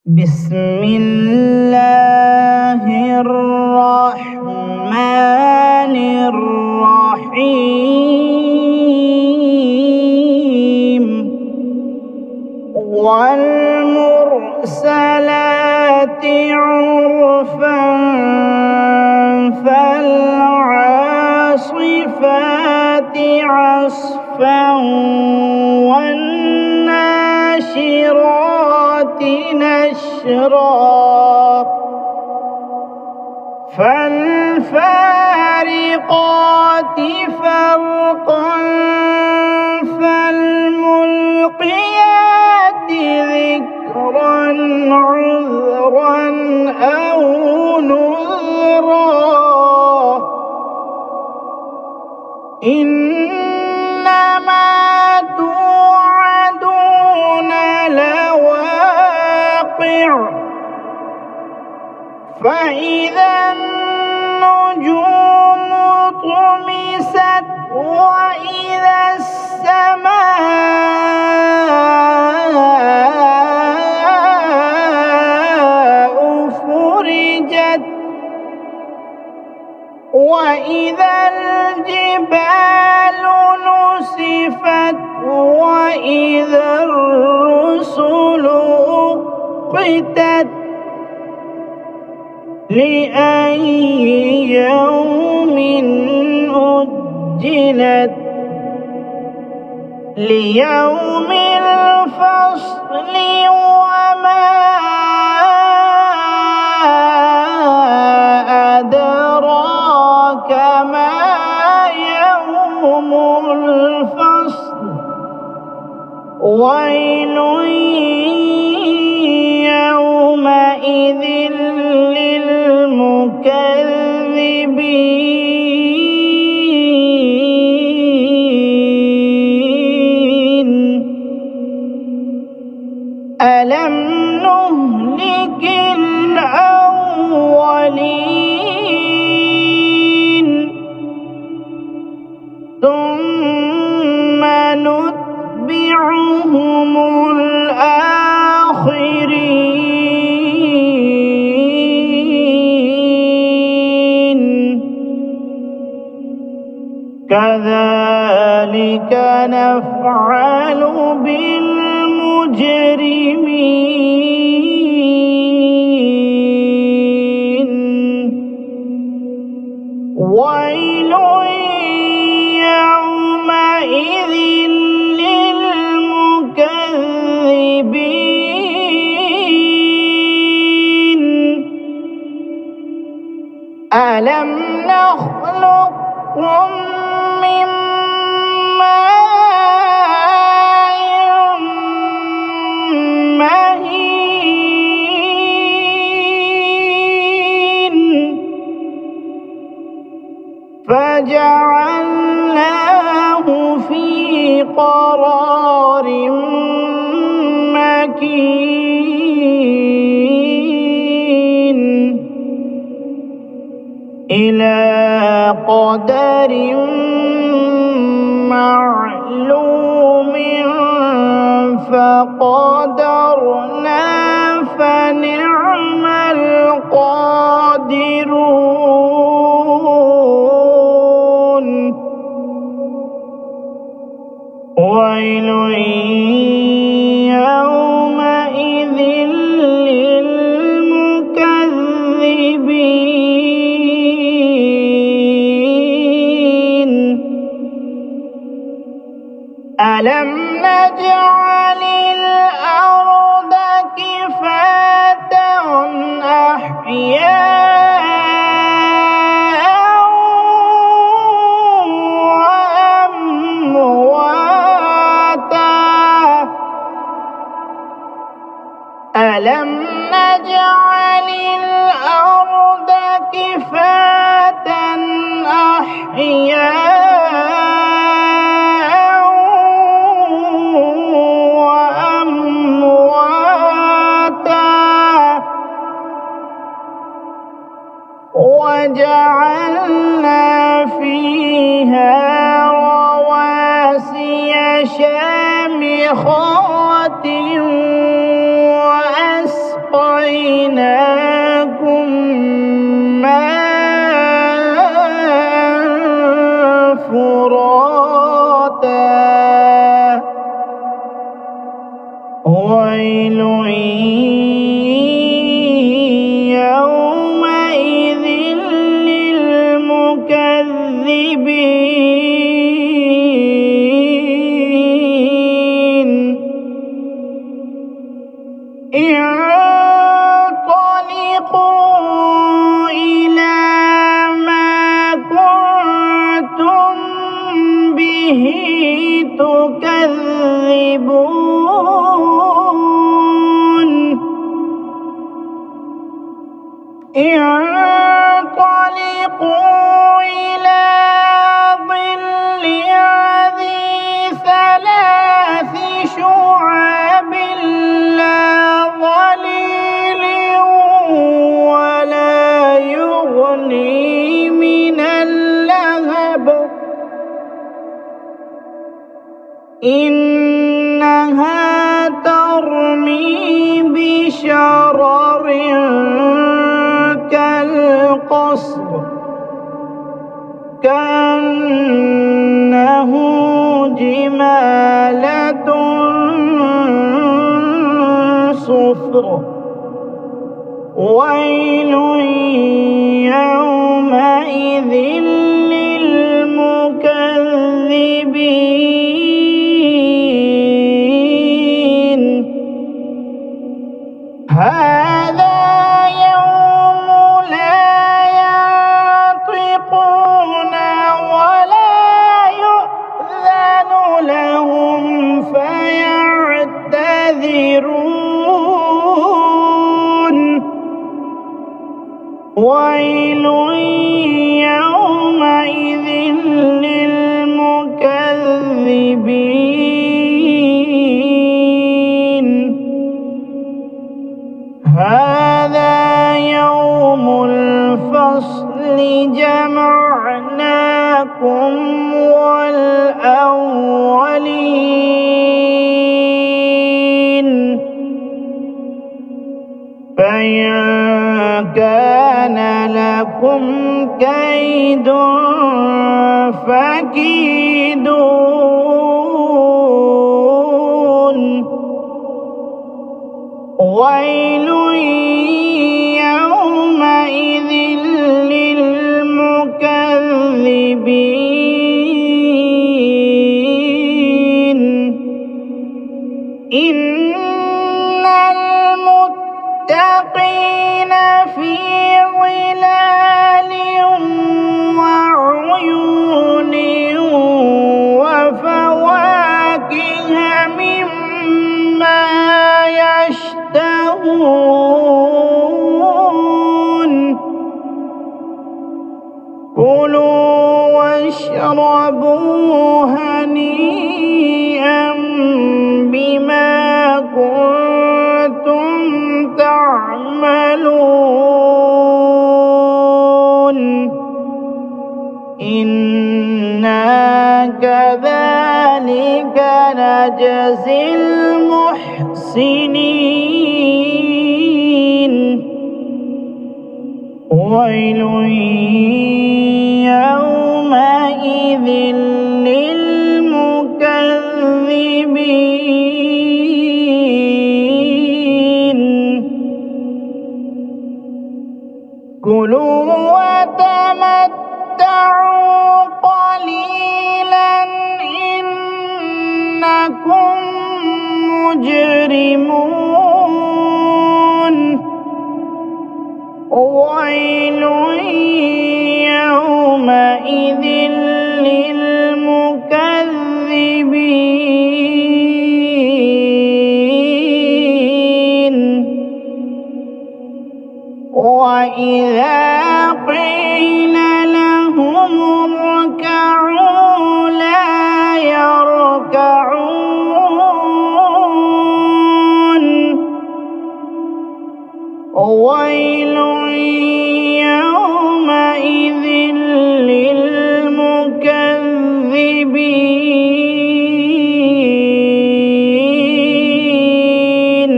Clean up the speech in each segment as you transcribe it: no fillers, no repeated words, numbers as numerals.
بسم الله الرحمن الرحيم والمرسلات عرفا فالعاصفات عصفا والناشرات نشرا فالفارقات فرقا فالملقيات ذكرا عذرا أو نذرا إنما توعدون لواقع فإذا النجوم طمست وإذا السماء فرجت وإذا الجبال نسفت وإذا الرسل أقتت لأي يوم أجلت ليوم الفصل وما أدراك ما يوم الفصل ويل يومئذ للمكذبين ألم نهلك الأولين ثم نتبعهم الآخرين كذلك نفعل بالمجرمين ويل يومئذ للمكذبين ألم نخلقكم من ماء مهين فجعلناه في قرار مكين إلى قدر معلوم فقدرنا فنعم القادرون ويل يومئذ للمكذبين ألم نجعل الأرض كفاة أحياء وأمواتا ألم نجعل الأرض كفاة أحياء وجعلنا فيها رواسي شامخات وأسقانا إنها ترمي بشرر كالقصر كأنه جمالة صفر ويل يومئذ للمكذبين هذا يوم لا ينطقون ولا يؤذن لهم فيعتذرون ويل يومئذ للمكذبين هذا يوم الفصل جمعناكم والأولين فإن كان لكم كيد فكيدون ويل يومئذ للمكذبين إن المتقين في ظلال وعيون وفواكه مما يشتهون كلوا واشربوا هنيئا بما كنتم تعملون إنا كذلك نجزي المحسنين ويل يومئذ للمكذبين كلوا وتمتعوا قليلا إنكم مجرمون ويل يومئذ للمكذبين وإذا قيل لهم اركعوا لا يركعون ويل يومئذ للمكذبين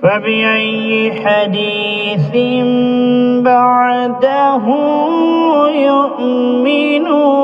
فبأي حديث بعده يؤمنون